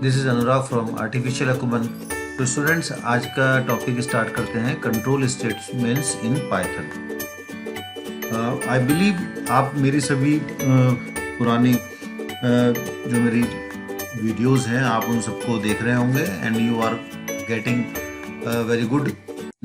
This is Anurag from artificial acumen. तो students, आज का टॉपिक स्टार्ट करते हैं, control statements in Python. I believe आप मेरी सभी पुरानी जो मेरी वीडियोस हैं आप उन सबको देख रहे होंगे and you are getting very good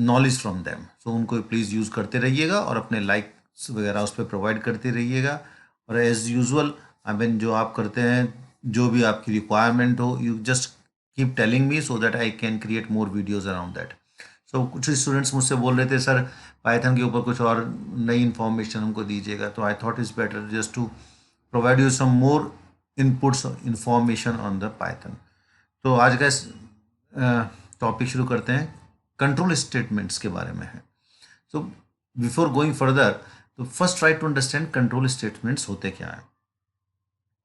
knowledge from them. So उनको प्लीज़ यूज़ करते रहिएगा और अपने लाइक्स वगैरह उस पर प्रोवाइड करते रहिएगा। और एज़ यूजुअल आई मीन जो आप करते हैं, जो भी आपकी रिक्वायरमेंट हो, you just keep telling me so that I can create more videos around that. So कुछ स्टूडेंट्स मुझसे बोल रहे थे, सर पाइथन के ऊपर कुछ और नई इन्फॉर्मेशन हमको दीजिएगा। तो I thought is better just to provide you some more inputs information on the Python. तो आज का टॉपिक शुरू करते हैं, कंट्रोल स्टेटमेंट्स के बारे में है। सो बिफोर गोइंग फर्दर, तो first try to understand control statements होते क्या है।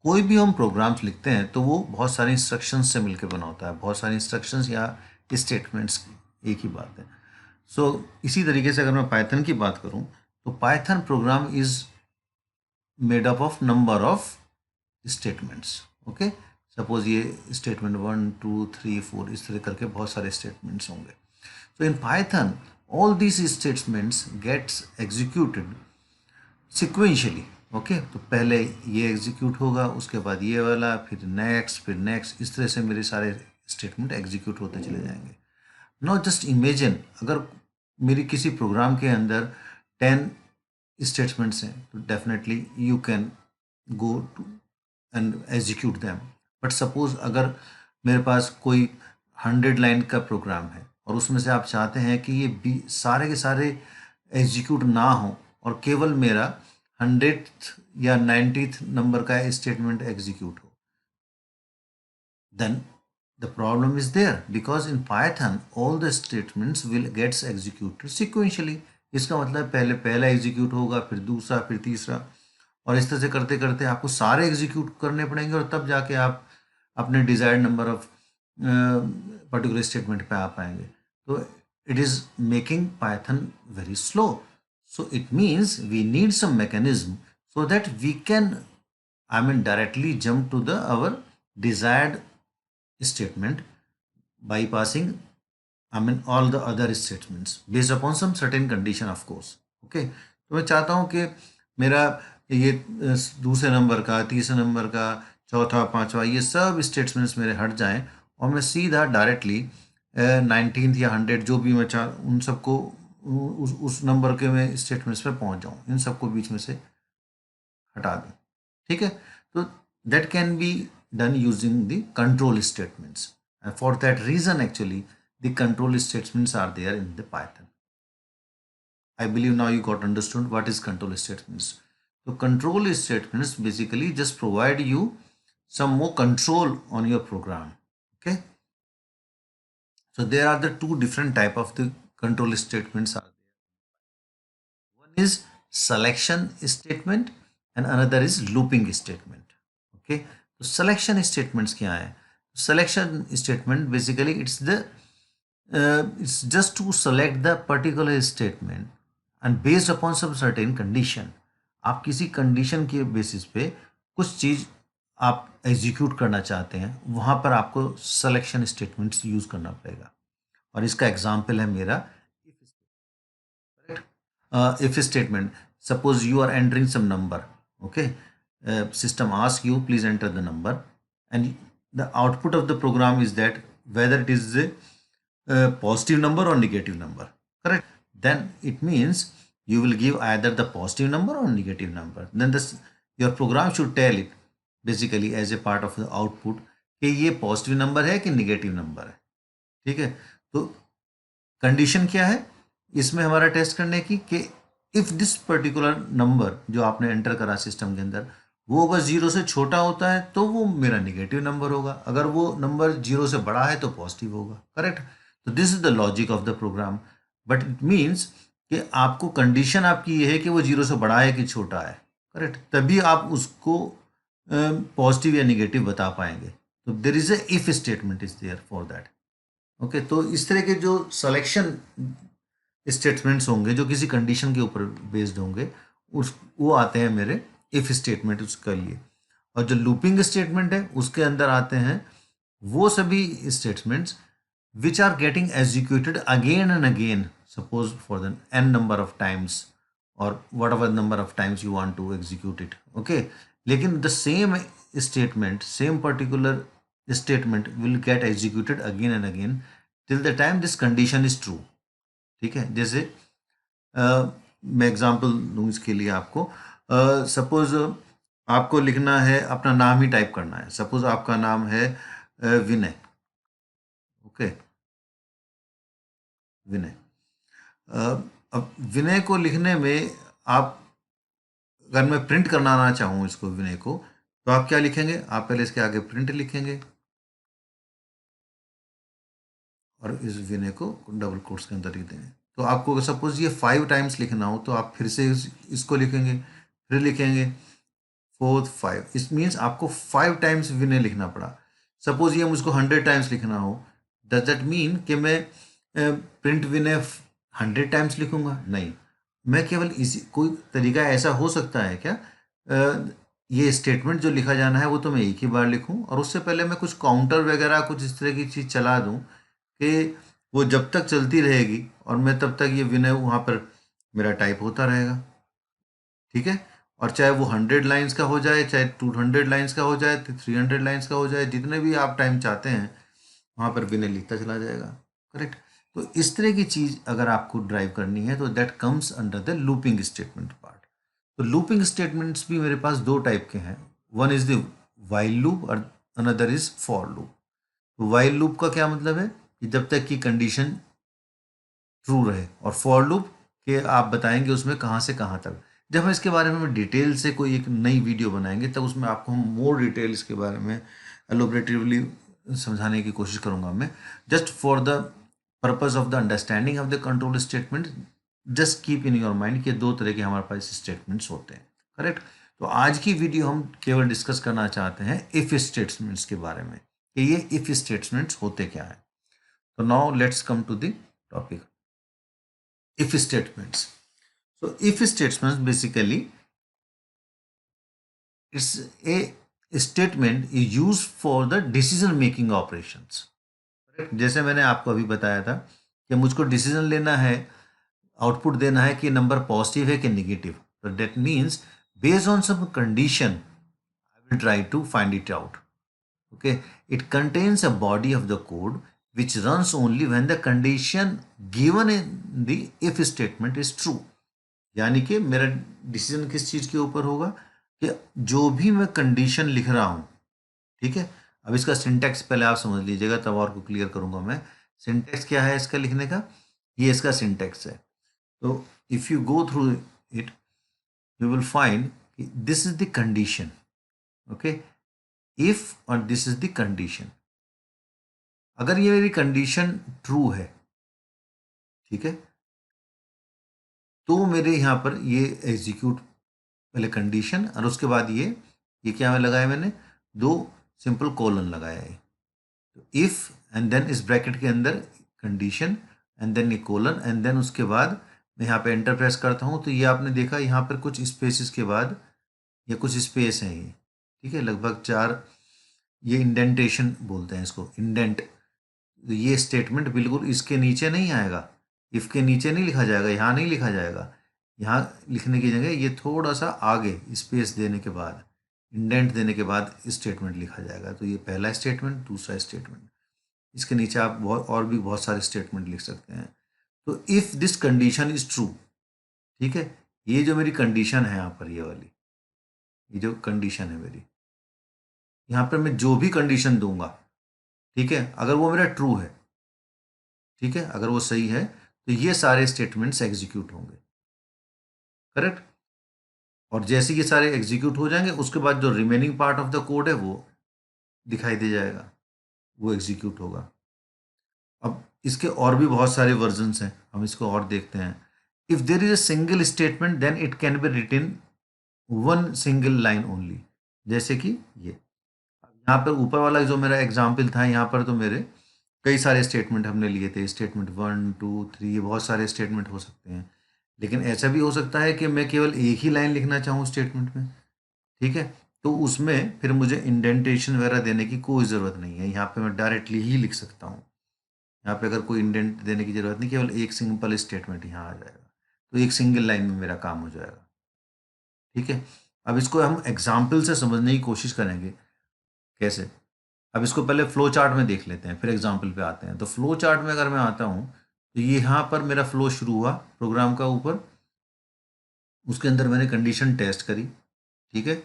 कोई भी हम प्रोग्राम्स लिखते हैं तो वो बहुत सारी इंस्ट्रक्शंस से मिलकर बना होता है, बहुत सारी इंस्ट्रक्शंस या स्टेटमेंट्स एक ही बात है। सो इसी तरीके से अगर मैं पाइथन की बात करूं तो Python programme is made up of number of statements. Okay, suppose ये स्टेटमेंट 1 2 3 4 इस तरह करके बहुत सारे स्टेटमेंट्स होंगे। So in Python all these statements gets executed sequentially. Okay, तो पहले ये एग्जीक्यूट होगा, उसके बाद ये वाला, फिर नेक्स्ट, इस तरह से मेरे सारे स्टेटमेंट एग्जीक्यूट होते चले जाएंगे। नाउ जस्ट इमेजिन, अगर मेरी किसी प्रोग्राम के अंदर 10 स्टेटमेंट्स हैं तो definitely you can go to and execute them. But suppose अगर मेरे पास कोई 100 लाइन का प्रोग्राम है और उसमें से आप चाहते हैं कि ये सारे के सारे एग्जीक्यूट ना हो और केवल मेरा 100th या 90th नंबर का स्टेटमेंट एग्जीक्यूट हो, then the problem is there because in Python all the statements will gets executed sequentially। इसका मतलब पहले पहला एग्जीक्यूट होगा, फिर दूसरा, फिर तीसरा, और इस तरह से करते करते आपको सारे एग्जीक्यूट करने पड़ेंगे और तब जाके आप अपने desired number of particular statement पे आ पाएंगे। तो it is making Python very slow. So it means we need some mechanism so that we can, I mean, directly jump to the our desired statement bypassing, I mean, all the other statements based upon some certain condition of course। okay, तो मैं चाहता हूँ कि मेरा ये दूसरे number का, तीसरे नंबर का, चौथा, पांचवा, ये सब स्टेटमेंट्स मेरे हट जाएं और मैं सीधा डायरेक्टली 19th या 100 जो भी मैं उन सबको उस नंबर के मैं स्टेटमेंट्स पे पहुंच जाऊं, इन सबको बीच में से हटा दें। ठीक है, तो that can be done using the control statements. For that reason actually the control statements are there in the Python. I believe now you got understood what is control statements. तो control statements basically just provide you some more control on your program। okay, so there are the two different type of the control statements are there. One is selection statement and another is looping statement। okay, so selection statements क्या है? selection statement basically it's just to select the particular statement and based upon some certain condition। आप किसी condition के basis पे कुछ चीज आप execute करना चाहते हैं, वहां पर आपको सिलेक्शन स्टेटमेंट्स यूज करना पड़ेगा। और इसका एग्जांपल है मेरा if statement। suppose you are entering some number। okay, system asks you please enter the number and the output of the program is that whether it is a positive number or negative number, correct? Then it means you will give either the positive number or negative number, then this your program should tell it basically as a part of the output कि ये positive number है कि negative number है। ठीक है, तो condition क्या है इसमें हमारा टेस्ट करने की कि इफ दिस पर्टिकुलर नंबर जो आपने एंटर करा सिस्टम के अंदर वो अगर 0 से छोटा होता है तो वो मेरा निगेटिव नंबर होगा, अगर वो नंबर 0 से बड़ा है तो पॉजिटिव होगा। करेक्ट, तो this is the logic of the program. But it means कि आपको कंडीशन आपकी ये है कि वो 0 से बड़ा है कि छोटा है। करेक्ट, तभी आप उसको पॉजिटिव या निगेटिव बता पाएंगे। तो there is a if statement is there for that. Okay, तो इस तरह के जो सिलेक्शन स्टेटमेंट्स होंगे जो किसी कंडीशन के ऊपर बेस्ड होंगे वो आते हैं मेरे इफ स्टेटमेंट उसके लिए। और जो लूपिंग स्टेटमेंट है उसके अंदर आते हैं वो सभी statements which are getting executed again and again, suppose for the n number of times or whatever number of times you want to execute it, okay, लेकिन the same particular statement will get executed again and again till the time this condition is true. ठीक है, जैसे मैं example दूं इसके लिए आपको, suppose आपको लिखना है, अपना नाम ही टाइप करना है, सपोज आपका नाम है विनय, ओके, विनय। अब विनय को लिखने में आप, अगर मैं प्रिंट करना चाहूँ इसको विनय को, तो आप क्या लिखेंगे, आप पहले इसके आगे प्रिंट लिखेंगे और इस विनय को डबल कोट्स के अंदर लिख देंगे। तो आपको सपोज ये 5 टाइम्स लिखना हो तो आप फिर से इसको लिखेंगे, फिर लिखेंगे, फोर्थ 5, इस मीन्स आपको 5 टाइम्स विनय लिखना पड़ा। सपोज ये मुझको 100 टाइम्स लिखना हो, डज दैट मीन कि मैं प्रिंट विनय 100 टाइम्स लिखूंगा? नहीं, मैं केवल इसी, कोई तरीका ऐसा हो सकता है क्या, ये स्टेटमेंट जो लिखा जाना है वो तो मैं एक ही बार लिखूं और उससे पहले मैं कुछ काउंटर वगैरह कुछ इस तरह की चीज़ चला दूं कि वो जब तक चलती रहेगी और मैं तब तक ये विनय वहाँ पर मेरा टाइप होता रहेगा। ठीक है, और चाहे वो 100 लाइंस का हो जाए, चाहे 200 लाइंस का हो जाए, 300 लाइंस का हो जाए, जितने भी आप टाइम चाहते हैं वहाँ पर विनय लिखता चला जाएगा। करेक्ट। तो इस तरह की चीज़ अगर आपको ड्राइव करनी है तो that comes under the looping statement part. तो लूपिंग स्टेटमेंट्स भी मेरे पास 2 टाइप के हैं, one is the while loop और अनदर इज फॉर लूप। तो वाइल लूप का क्या मतलब है कि जब तक की कंडीशन ट्रू रहे, और फॉर लूप के आप बताएंगे उसमें कहाँ से कहाँ तक। जब हम इसके बारे में डिटेल से कोई एक नई वीडियो बनाएंगे तब उसमें आपको हम मोर डिटेल इसके बारे में एलोबरेटिवली समझाने की कोशिश करूंगा मैं। Just for the purpose of the understanding of the control statement, just keep in your mind कि 2 तरह के हमारे पास स्टेटमेंट्स होते हैं। करेक्ट। तो आज की वीडियो हम केवल डिस्कस करना चाहते हैं इफ स्टेटमेंट्स के बारे में कि ये इफ स्टेटमेंट्स होते क्या है। तो now let's come to the topic if statements. So if statements basically it's a statement is used for the decision making operations. जैसे मैंने आपको अभी बताया था कि मुझको डिसीजन लेना है, आउटपुट देना है कि नंबर पॉजिटिव है कि नेगेटिव, तो that means based on some condition I will try to find it out. okay, it contains a body of the code which runs only when the condition given in the if statement is true। यानी कि मेरा decision किस चीज के ऊपर होगा कि जो भी मैं कंडीशन लिख रहा हूं, ठीक है। अब इसका सिंटैक्स पहले आप समझ लीजिएगा तब और को क्लियर करूंगा मैं। सिंटैक्स क्या है इसका लिखने का, ये इसका सिंटैक्स है। तो if you go through it you will find this is the condition, okay, if और दिस इज द कंडीशन। अगर ये मेरी कंडीशन ट्रू है, ठीक है, तो मेरे यहाँ पर ये एग्जीक्यूट, पहले कंडीशन और उसके बाद ये क्या मैं लगाया, मैंने 2 सिंपल कॉलन लगाया है। तो इफ एंड देन इस ब्रैकेट के अंदर कंडीशन एंड देन ये कॉलन एंड देन उसके बाद मैं यहाँ पे एंटर प्रेस करता हूँ तो ये आपने देखा यहाँ पर कुछ स्पेसेस के बाद ये कुछ स्पेस हैं ये, ठीक है, लगभग 4, ये इंडेंटेशन बोलते हैं इसको, इंडेंट। ये स्टेटमेंट बिल्कुल इसके नीचे नहीं आएगा, इफ के नीचे नहीं लिखा जाएगा, यहाँ नहीं लिखा जाएगा। यहाँ लिखने की जगह ये थोड़ा सा आगे स्पेस देने के बाद, इंडेंट देने के बाद स्टेटमेंट लिखा जाएगा। तो ये पहला स्टेटमेंट, दूसरा स्टेटमेंट, इसके नीचे आप बहुत और भी बहुत सारे स्टेटमेंट लिख सकते हैं। तो if this condition is true, ठीक है, ये जो मेरी कंडीशन है यहाँ पर, ये वाली, ये जो कंडीशन है मेरी, यहाँ पर मैं जो भी कंडीशन दूंगा, ठीक है, अगर वो मेरा ट्रू है, ठीक है, अगर वो सही है तो ये सारे स्टेटमेंट्स एग्जीक्यूट होंगे। करेक्ट। और जैसे ये सारे एग्जीक्यूट हो जाएंगे उसके बाद जो remaining part of the code है वो दिखाई दे जाएगा, वो एग्जीक्यूट होगा। अब इसके और भी बहुत सारे वर्जन्स हैं, हम इसको और देखते हैं। If there is a single statement then it can be written one single line only, जैसे कि ये यहाँ पर ऊपर वाला जो मेरा एग्जाम्पल था, यहाँ पर तो मेरे कई सारे स्टेटमेंट हमने लिए थे, स्टेटमेंट 1 2 3, ये बहुत सारे स्टेटमेंट हो सकते हैं। लेकिन ऐसा भी हो सकता है कि मैं केवल एक ही लाइन लिखना चाहूँ स्टेटमेंट में, ठीक है, तो उसमें फिर मुझे इंडेंटेशन वगैरह देने की कोई ज़रूरत नहीं है, यहाँ पे मैं डायरेक्टली ही लिख सकता हूँ। यहाँ पे अगर कोई इंडेंट देने की ज़रूरत नहीं, केवल एक सिंपल स्टेटमेंट यहाँ आ जाएगा, तो एक सिंगल लाइन में मेरा काम हो जाएगा। ठीक है, अब इसको हम एग्जाम्पल से समझने की कोशिश करेंगे। कैसे? अब इसको पहले फ्लो चार्ट में देख लेते हैं, फिर एग्जाम्पल पे आते हैं। तो फ्लो चार्ट में अगर मैं आता हूँ, तो ये यहाँ पर मेरा फ्लो शुरू हुआ प्रोग्राम का ऊपर, उसके अंदर मैंने कंडीशन टेस्ट करी। ठीक है,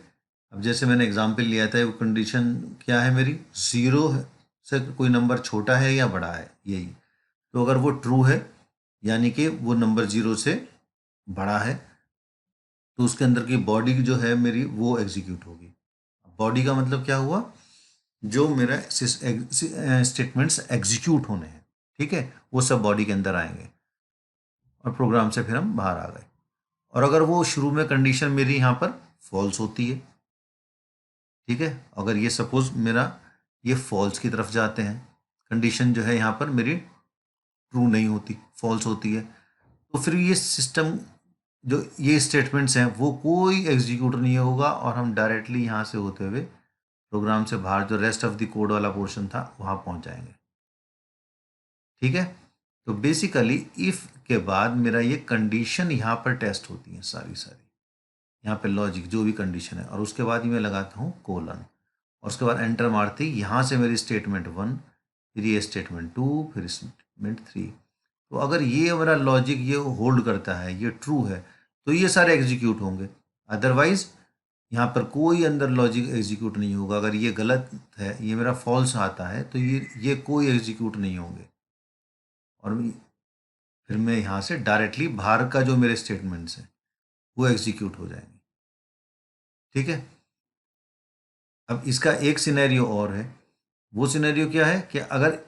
अब जैसे मैंने एग्जाम्पल लिया था, वो कंडीशन क्या है मेरी, 0 से कोई नंबर छोटा है या बड़ा है, यही। तो अगर वो ट्रू है, यानी कि वो नंबर 0 से बड़ा है, तो उसके अंदर की बॉडी जो है मेरी वो एग्जीक्यूट होगी। बॉडी का मतलब क्या हुआ, जो मेरा स्टेटमेंट्स एग्जीक्यूट होने हैं, ठीक है, वो सब बॉडी के अंदर आएंगे और प्रोग्राम से फिर हम बाहर आ गए। और अगर वो शुरू में कंडीशन मेरी यहाँ पर फॉल्स होती है, ठीक है, अगर ये सपोज मेरा ये फॉल्स की तरफ जाते हैं, कंडीशन जो है यहाँ पर मेरी ट्रू नहीं होती, फॉल्स होती है, तो फिर ये सिस्टम जो ये स्टेटमेंट्स हैं वो कोई एग्जीक्यूट नहीं होगा और हम डायरेक्टली यहाँ से होते हुए प्रोग्राम से बाहर जो रेस्ट ऑफ द कोड वाला पोर्शन था वहाँ पहुँच जाएंगे। ठीक है, तो बेसिकली इफ के बाद मेरा ये कंडीशन यहाँ पर टेस्ट होती है सारी सारी, यहाँ पे लॉजिक जो भी कंडीशन है, और उसके बाद ही मैं लगाता हूँ कोलन, और उसके बाद एंटर मारते ही यहाँ से मेरी स्टेटमेंट 1, फिर ये स्टेटमेंट 2, फिर स्टेटमेंट 3। तो अगर ये मेरा लॉजिक ये होल्ड करता है, ये ट्रू है, तो ये सारे एग्जीक्यूट होंगे। अदरवाइज यहाँ पर कोई अंदर लॉजिक एग्जीक्यूट नहीं होगा। अगर ये गलत है, ये मेरा फॉल्स आता है, तो ये कोई एग्जीक्यूट नहीं होंगे, और फिर मैं यहाँ से डायरेक्टली बाहर का जो मेरे स्टेटमेंट्स हैं वो एग्जीक्यूट हो जाएंगे। ठीक है, अब इसका एक सिनेरियो और है। वो सिनेरियो क्या है कि अगर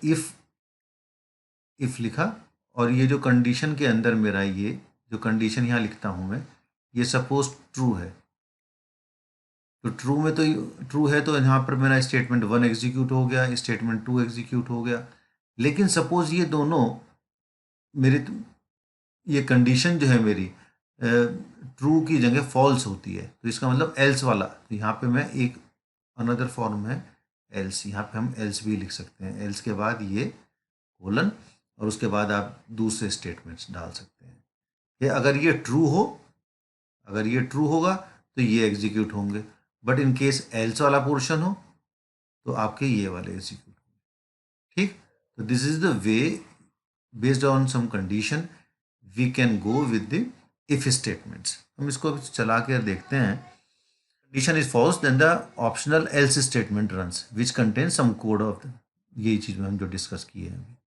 इफ लिखा, और ये जो कंडीशन के अंदर मेरा ये जो कंडीशन यहाँ लिखता हूँ मैं, ये सपोज ट्रू है, तो ट्रू में तो ट्रू है, तो यहाँ पर मेरा स्टेटमेंट 1 एग्जीक्यूट हो गया, स्टेटमेंट 2 एग्जीक्यूट हो गया। लेकिन सपोज ये दोनों मेरे, ये कंडीशन जो है मेरी ट्रू की जगह फॉल्स होती है, तो इसका मतलब एल्स वाला, तो यहाँ पे मैं एक अनदर फॉर्म है एल्स, यहाँ पे हम एल्स भी लिख सकते हैं। एल्स के बाद ये कोलन, और उसके बाद आप दूसरे स्टेटमेंट्स डाल सकते हैं कि अगर ये ट्रू हो, अगर ये ट्रू होगा तो ये एग्जीक्यूट होंगे, बट इन केस एल्स वाला पोर्शन हो तो आपके ये वाले एग्जीक्यूट होंगे। ठीक, तो this is the way, based on some condition we can go with the if statements. हम इसको चला कर देखते हैं। Condition is false, then the optional else statement runs which contain some code of, यही चीज में हम जो डिस्कस किए हैं।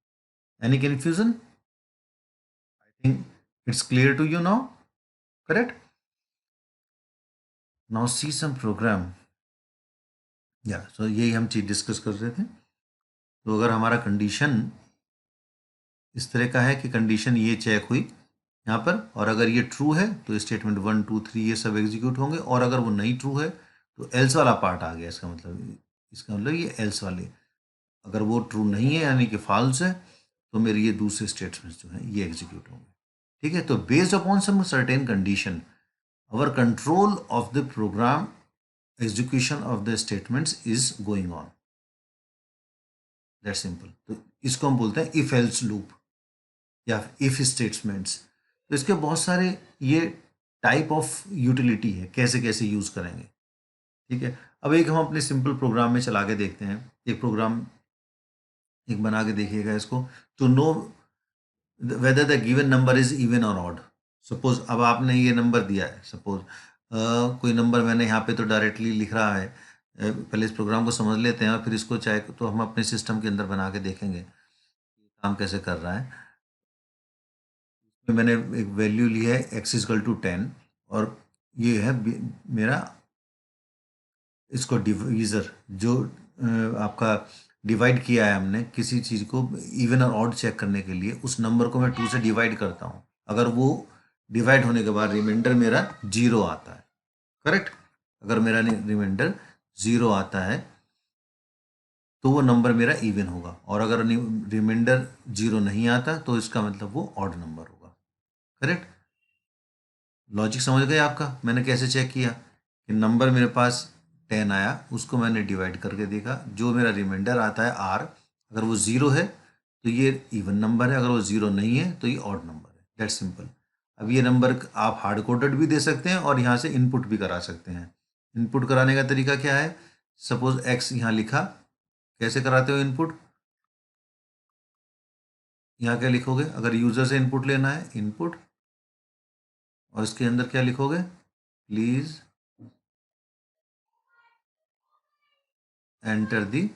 Any confusion? I think it's clear to you now, correct? Now see some programme, या सो यही हम चीज डिस्कस कर रहे थे। तो अगर हमारा कंडीशन इस तरह का है कि कंडीशन ये चेक हुई यहाँ पर, और अगर ये ट्रू है तो स्टेटमेंट 1 2 3 ये सब एग्जीक्यूट होंगे, और अगर वो नहीं ट्रू है तो एल्स वाला पार्ट आ गया। इसका मतलब ये एल्स वाले, अगर वो ट्रू नहीं है यानी कि फॉल्स है, तो मेरे ये दूसरे स्टेटमेंट्स जो हैं ये एग्जीक्यूट होंगे। ठीक है, तो based upon some certain condition our control of the program execution of the statements is going on, that simple। तो इसको हम बोलते हैं इफ एल्स लूप या इफ स्टेटमेंट्स। तो इसके बहुत सारे ये टाइप ऑफ यूटिलिटी है, कैसे कैसे यूज करेंगे। ठीक है, अब एक हम अपने सिंपल प्रोग्राम में चला के देखते हैं। एक प्रोग्राम एक बना के देखिएगा इसको, to know whether the given number is even और ऑड। सपोज अब आपने ये नंबर दिया है, सपोज कोई नंबर मैंने यहाँ पे तो डायरेक्टली लिख रहा है। पहले इस प्रोग्राम को समझ लेते हैं और फिर इसको चाहे तो हम अपने सिस्टम के अंदर बना के देखेंगे काम कैसे कर रहा है। मैंने एक वैल्यू ली है x इजकल टू 10, और ये है मेरा इसको डिवीज़र, जो आपका डिवाइड किया है हमने किसी चीज़ को इवन और ऑड चेक करने के लिए, उस नंबर को मैं 2 से डिवाइड करता हूँ। अगर वो डिवाइड होने के बाद रिमाइंडर मेरा 0 आता है, करेक्ट, अगर मेरा रिमाइंडर 0 आता है तो वो नंबर मेरा इवन होगा, और अगर रिमाइंडर 0 नहीं आता तो इसका मतलब वो ऑड नंबर होगा। करेक्ट, लॉजिक समझ गए आपका? मैंने कैसे चेक किया कि नंबर मेरे पास 10 आया, उसको मैंने डिवाइड करके देखा, जो मेरा रिमाइंडर आता है आर, अगर वो 0 है तो ये इवन नंबर है, अगर वो 0 नहीं है तो ये ऑड नंबर है। That simple. अब ये नंबर आप हार्ड कोडेड भी दे सकते हैं और यहाँ से इनपुट भी करा सकते हैं। इनपुट कराने का तरीका क्या है? सपोज एक्स यहाँ लिखा, कैसे कराते हो इनपुट? यहाँ क्या लिखोगे? अगर यूजर से इनपुट लेना है, इनपुट, और इसके अंदर क्या लिखोगे? Please enter the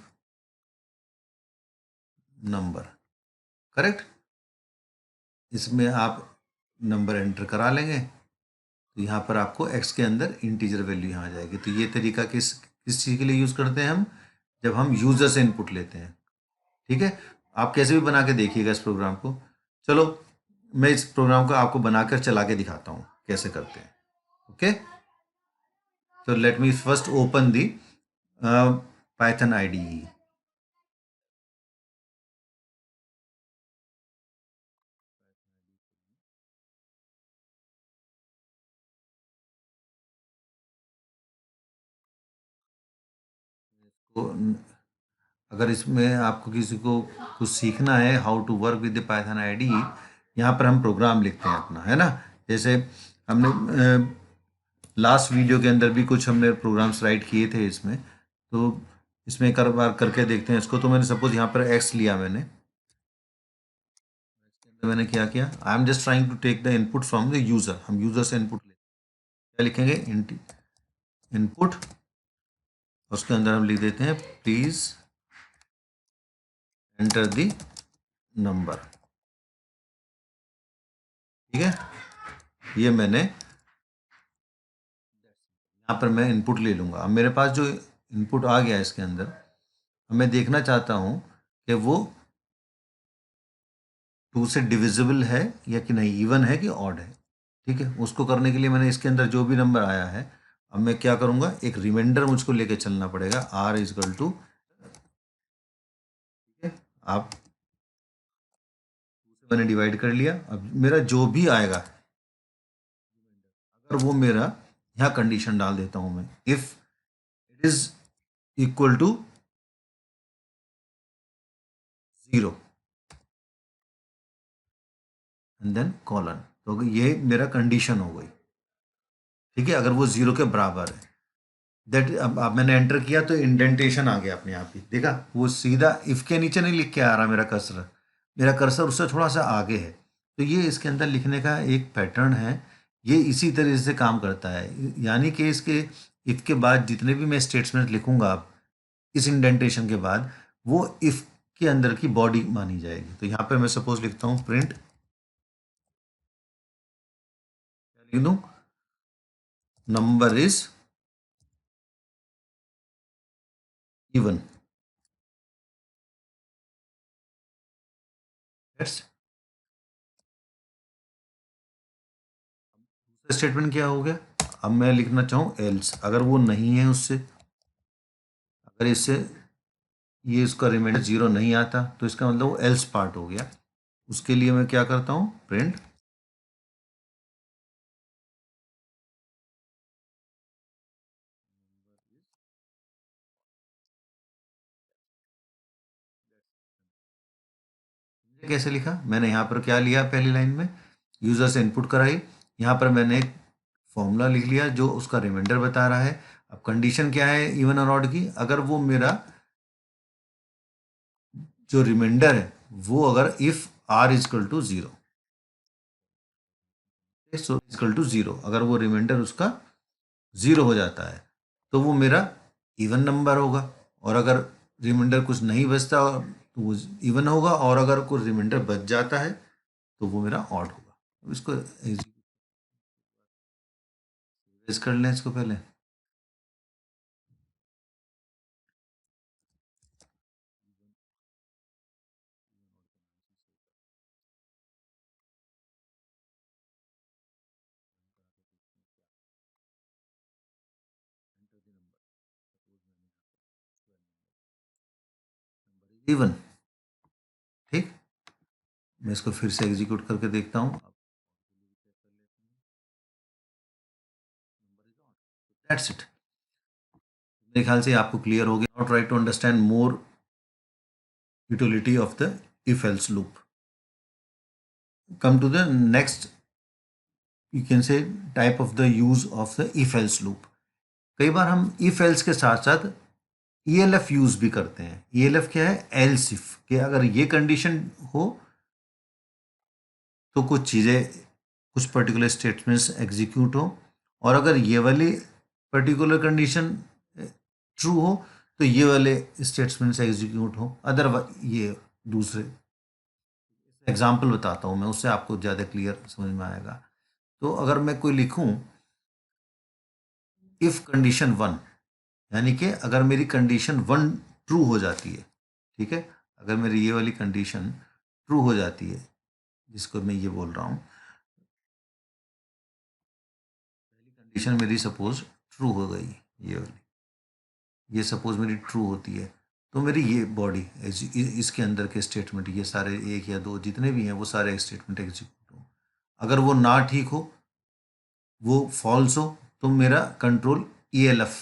number. Correct? इसमें आप नंबर एंटर करा लेंगे तो यहाँ पर आपको x के अंदर इंटीजर वैल्यू यहाँ आ जाएगी। तो ये तरीका किस किस चीज़ के लिए यूज़ करते हैं हम? जब हम यूज़र से इनपुट लेते हैं। ठीक है, आप कैसे भी बना के देखिएगा इस प्रोग्राम को। चलो, मैं इस प्रोग्राम को आपको बनाकर चला के दिखाता हूँ कैसे करते हैं। ओके, तो लेट मी फर्स्ट ओपन दी पाइथन IDE। तो अगर इसमें आपको किसी को कुछ सीखना है, how to work with the Python IDE, यहाँ पर हम प्रोग्राम लिखते हैं अपना, है ना। जैसे हमने लास्ट वीडियो के अंदर भी कुछ हमने प्रोग्राम्स राइट किए थे इसमें, तो इसमें एक बार करके देखते हैं इसको। तो मैंने सपोज यहाँ पर एक्स लिया, मैंने क्या किया, I am just trying to take the input from the user. हम यूजर से इनपुट लेते हैं, क्या लिखेंगे? इनपुट, उसके अंदर हम लिख देते हैं प्लीज एंटर द नंबर। ठीक है, ये मैंने यहाँ पर मैं इनपुट ले लूँगा। अब मेरे पास जो इनपुट आ गया इसके अंदर, अब मैं देखना चाहता हूँ कि वो 2 से डिविजिबल है या कि नहीं, इवन है कि ऑड है। ठीक है, उसको करने के लिए मैंने इसके अंदर जो भी नंबर आया है, अब मैं क्या करूँगा, एक रिमाइंडर मुझको लेके चलना पड़ेगा, आर इजकल टू, ठीक है, आप मैंने डिवाइड कर लिया। अब मेरा जो भी आएगा, अगर वो मेरा, यहाँ कंडीशन डाल देता हूँ मैं, if it is equal to 0 and then colon, तो ये मेरा कंडीशन हो गई। ठीक है, अगर वो 0 के बराबर है, दैट, अब मैंने एंटर किया तो इंडेंटेशन आ गया अपने आप ही, देखा, वो सीधा इफ के नीचे नहीं लिख के आ रहा मेरा कर्सर उससे थोड़ा सा आगे है। तो ये इसके अंदर लिखने का एक पैटर्न है, ये इसी तरह से काम करता है। यानी कि इसके इफ के बाद जितने भी मैं स्टेटमेंट लिखूंगा इस इंडेंटेशन के बाद, वो इफ के अंदर की बॉडी मानी जाएगी। तो यहाँ पे मैं सपोज लिखता हूँ प्रिंट, लिख दूँ, नंबर इज इवन। स्टेटमेंट क्या हो गया? अब मैं लिखना चाहूँ एल्स, अगर वो नहीं है उससे, अगर इससे ये इसका रिमाइंडर 0 नहीं आता तो इसका मतलब वो एल्स पार्ट हो गया। उसके लिए मैं क्या करता हूँ, प्रिंट, कैसे लिखा मैंने, यहाँ पर क्या लिया, पहली लाइन में यूजर से इनपुट कराई, यहाँ पर मैंने एक फॉर्मूला लिख लिया जो उसका रिमाइंडर बता रहा है। अब कंडीशन क्या है इवन और ऑड की? अगर वो मेरा जो रिमाइंडर है वो, अगर if r equal to 0, so equal to 0, अगर वो रिमाइंडर उसका 0 हो जाता है तो वो मेरा इवन नंबर होगा, और अगर रिमाइंडर कुछ नहीं बचता तो वो इवन होगा, और अगर कोई रिमाइंडर बच जाता है तो वो मेरा ऑड होगा। अब इसको erase कर लें इसको पहले। इवन, ठीक, मैं इसको फिर से एग्जीक्यूट करके देखता हूँ। That's it. मेरे ख्याल से आपको क्लियर हो गया. Now try to understand more utility of the if else loop. Come to the next, you can say type of the use of the if else loop. कई बार हम इफ एल्स के साथ साथ ELF यूज भी करते हैं. ELF क्या है? Else if. कि अगर ये कंडीशन हो तो कुछ चीज़ें, कुछ पर्टिकुलर स्टेटमेंट्स एग्जीक्यूट हो, और अगर ये वाली पर्टिकुलर कंडीशन ट्रू हो तो ये वाले स्टेटमेंट्स एग्जीक्यूट हो. अदरवाइज ये दूसरे एग्जाम्पल बताता हूँ मैं, उससे आपको ज़्यादा क्लियर समझ में आएगा. तो अगर मैं कोई लिखूँ इफ कंडीशन 1, यानी कि अगर मेरी कंडीशन 1 ट्रू हो जाती है, ठीक है, अगर मेरी ये वाली कंडीशन ट्रू हो जाती है, जिसको मैं ये बोल रहा हूँ, पहली कंडीशन मेरी सपोज ट्रू हो गई, ये वाली, ये सपोज मेरी ट्रू होती है, तो मेरी ये बॉडी इसके अंदर के स्टेटमेंट, ये सारे एक या दो जितने भी हैं वो सारे स्टेटमेंट एग्जीक्यूट हो. अगर वो ना ठीक हो, वो फॉल्स हो, तो मेरा कंट्रोल ELF,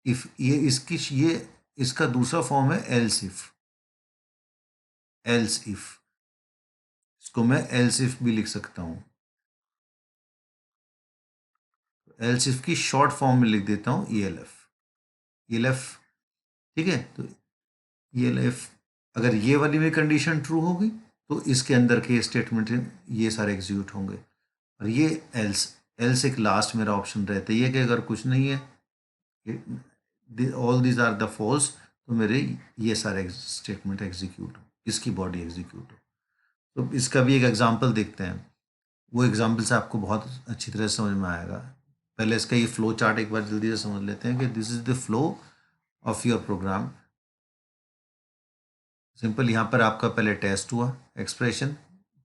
इफ, ये इसका दूसरा फॉर्म है एल्स इफ. एल्स इफ, इसको मैं एल्स इफ भी लिख सकता हूँ. एल्स इफ की शॉर्ट फॉर्म में लिख देता हूँ ELF. ELF, ठीक है. तो ELF, अगर ये वाली मेरी कंडीशन ट्रू होगी तो इसके अंदर के स्टेटमेंट ये सारे एग्जीक्यूट होंगे. और ये एल्स, एल्स एक लास्ट मेरा ऑप्शन रहता है कि अगर कुछ नहीं है, all these are the false, तो मेरे ये सारे स्टेटमेंट एग्जीक्यूट हो, इसकी बॉडी एग्जीक्यूट हो. तो इसका भी एक एग्जांपल देखते हैं. वो एग्जांपल से आपको बहुत अच्छी तरह से समझ में आएगा. पहले इसका ये फ्लो चार्ट एक बार जल्दी से समझ लेते हैं कि this is the flow of your program. Simple, यहाँ पर आपका पहले टेस्ट हुआ, एक्सप्रेशन,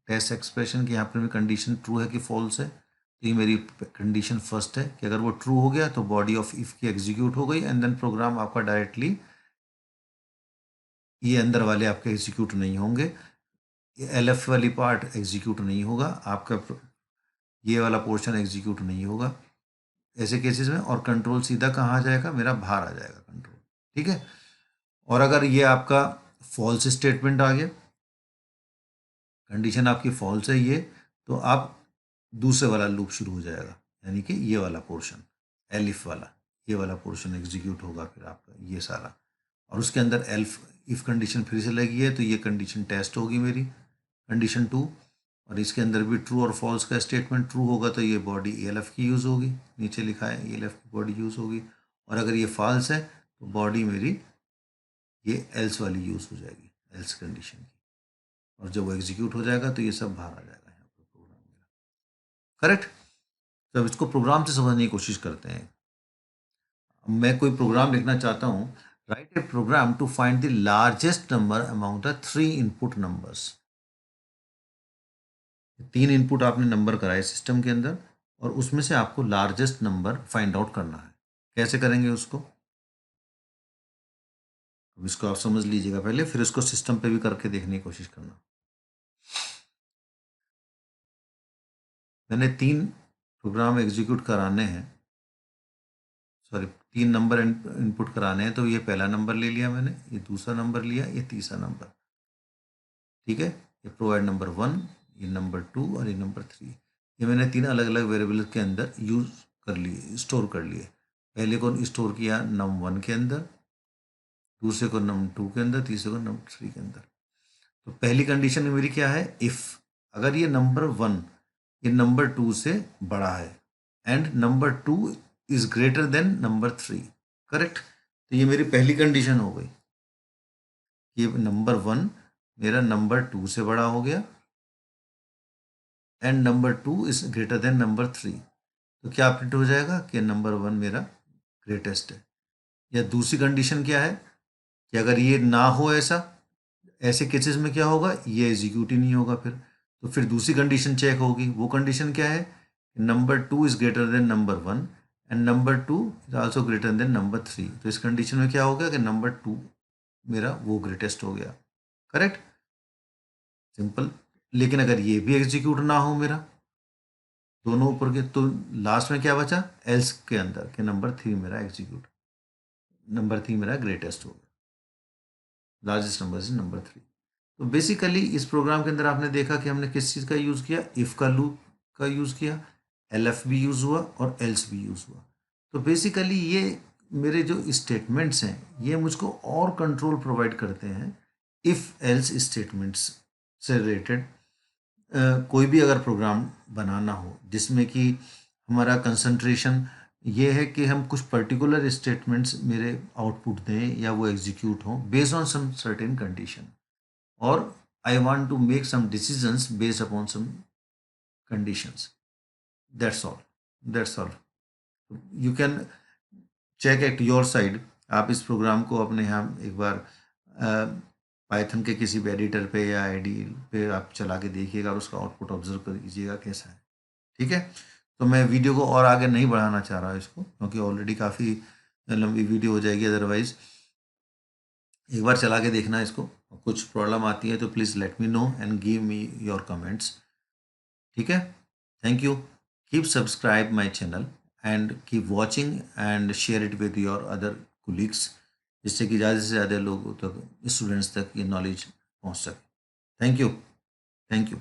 टेस्ट एक्सप्रेशन की यहाँ पर भी कंडीशन ट्रू है कि फॉल्स है. तो ये मेरी कंडीशन फर्स्ट है कि अगर वो ट्रू हो गया तो बॉडी ऑफ इफ की एग्जीक्यूट हो गई, एंड देन प्रोग्राम आपका डायरेक्टली, ये अंदर वाले आपके एग्जीक्यूट नहीं होंगे, ये LF वाली पार्ट एग्जीक्यूट नहीं होगा आपका, ये वाला पोर्शन एग्जीक्यूट नहीं होगा ऐसे केसेस में. और कंट्रोल सीधा कहाँ आ जाएगा? मेरा बाहर आ जाएगा कंट्रोल, ठीक है. और अगर ये आपका फॉल्स स्टेटमेंट आ गया, कंडीशन आपकी फॉल्स है ये, तो आप दूसरे वाला लूप शुरू हो जाएगा, यानी कि ये वाला पोर्शन, एलिफ वाला, ये वाला पोर्शन एग्जीक्यूट होगा फिर आपका ये सारा. और उसके अंदर एल्फ इफ कंडीशन फिर से लगी है तो ये कंडीशन टेस्ट होगी मेरी, कंडीशन 2. और इसके अंदर भी ट्रू और फॉल्स का स्टेटमेंट ट्रू होगा तो ये बॉडी ELF की यूज़ होगी, नीचे लिखा है ELF की बॉडी यूज़ होगी. और अगर ये फॉल्स है तो बॉडी मेरी ये एल्स वाली यूज़ हो जाएगी, एल्स कंडीशन की. और जब वो एग्जीक्यूट हो जाएगा तो ये सब बाहर आ जाएगा यहाँ पर प्रोग्राम मेरा. करेक्ट. तो अब इसको प्रोग्राम से समझने की कोशिश करते हैं. मैं कोई प्रोग्राम लिखना चाहता हूँ. Write a program to find the largest number among the 3 input numbers. 3 input आपने नंबर कराए सिस्टम के अंदर, और उसमें से आपको लार्जेस्ट नंबर फाइंड आउट करना है. कैसे करेंगे उसको? अब इसको आप समझ लीजिएगा पहले, फिर इसको सिस्टम पे भी करके देखने की कोशिश करना. मैंने 3 प्रोग्राम एग्जीक्यूट कराने हैं, सॉरी 3 नंबर इनपुट कराने हैं. तो ये पहला नंबर ले लिया मैंने, ये दूसरा नंबर लिया, ये तीसरा नंबर, ठीक है. ये प्रोवाइड नंबर 1, ये नंबर 2 और ये नंबर 3. ये मैंने 3 अलग अलग वेरिएबल के अंदर यूज़ कर लिए, स्टोर कर लिए. पहले को स्टोर किया num1 के अंदर, दूसरे को num2 के अंदर, तीसरे को num3 के अंदर. तो पहली कंडीशन में मेरी क्या है? इफ़ अगर ये नंबर 1 ये नंबर 2 से बड़ा है and number 2 is greater than number 3, correct. तो ये मेरी पहली कंडीशन हो गई, ये नंबर 1 मेरा नंबर 2 से बड़ा हो गया and number 2 is greater than number 3. तो क्या प्रिंट हो जाएगा कि नंबर 1 मेरा ग्रेटेस्ट है. या दूसरी कंडीशन क्या है कि अगर ये ना हो, ऐसे केसेस में क्या होगा? ये एग्जीक्यूट ही नहीं होगा फिर. तो फिर दूसरी कंडीशन चेक होगी. वो कंडीशन क्या है? Number 2 is greater than number 1 and number 2 is also greater than number 3. तो इस कंडीशन में क्या हो गया कि नंबर 2 मेरा वो ग्रेटेस्ट हो गया, करेक्ट. सिंपल. लेकिन अगर ये भी एग्जीक्यूट ना हो मेरा, दोनों ऊपर के, तो लास्ट में क्या बचा? एल्स के अंदर के नंबर 3 मेरा एग्जीक्यूट. नंबर 3 मेरा ग्रेटेस्ट होगा, लार्जेस्ट नंबर इज नंबर 3। तो बेसिकली इस प्रोग्राम के अंदर आपने देखा कि हमने किस चीज़ का यूज़ किया, इफ़ का लूप का यूज़ किया, एलएफ भी यूज़ हुआ और एल्स भी यूज़ हुआ। तो बेसिकली ये मेरे जो स्टेटमेंट्स हैं ये मुझको और कंट्रोल प्रोवाइड करते हैं इफ़ एल्स स्टेटमेंट्स से रिलेटेड। कोई भी अगर प्रोग्राम बनाना हो जिसमें कि हमारा कंसंट्रेशन ये है कि हम कुछ पर्टिकुलर स्टेटमेंट्स मेरे आउटपुट दें या वो एग्जीक्यूट हों based on some certain condition, or I want to make some decisions based upon some conditions. That's all. That's all. You can check at your side. आप इस प्रोग्राम को अपने यहाँ एक बार पाइथन के किसी भी एडिटर पे या आईडी पे आप चला के देखिएगा और उसका आउटपुट ऑब्जर्व कर लीजिएगा कैसा है। ठीक है, तो मैं वीडियो को और आगे नहीं बढ़ाना चाह रहा इसको, क्योंकि ऑलरेडी काफ़ी लंबी वीडियो हो जाएगी अदरवाइज। एक बार चला के देखना इसको, कुछ प्रॉब्लम आती है तो please let me know and give me your comments. ठीक है, thank you, keep subscribe my channel and keep watching and share it with your other colleagues, जिससे कि ज़्यादा से ज़्यादा लोगों तक, स्टूडेंट्स तक ये नॉलेज पहुंच सके। Thank you, thank you.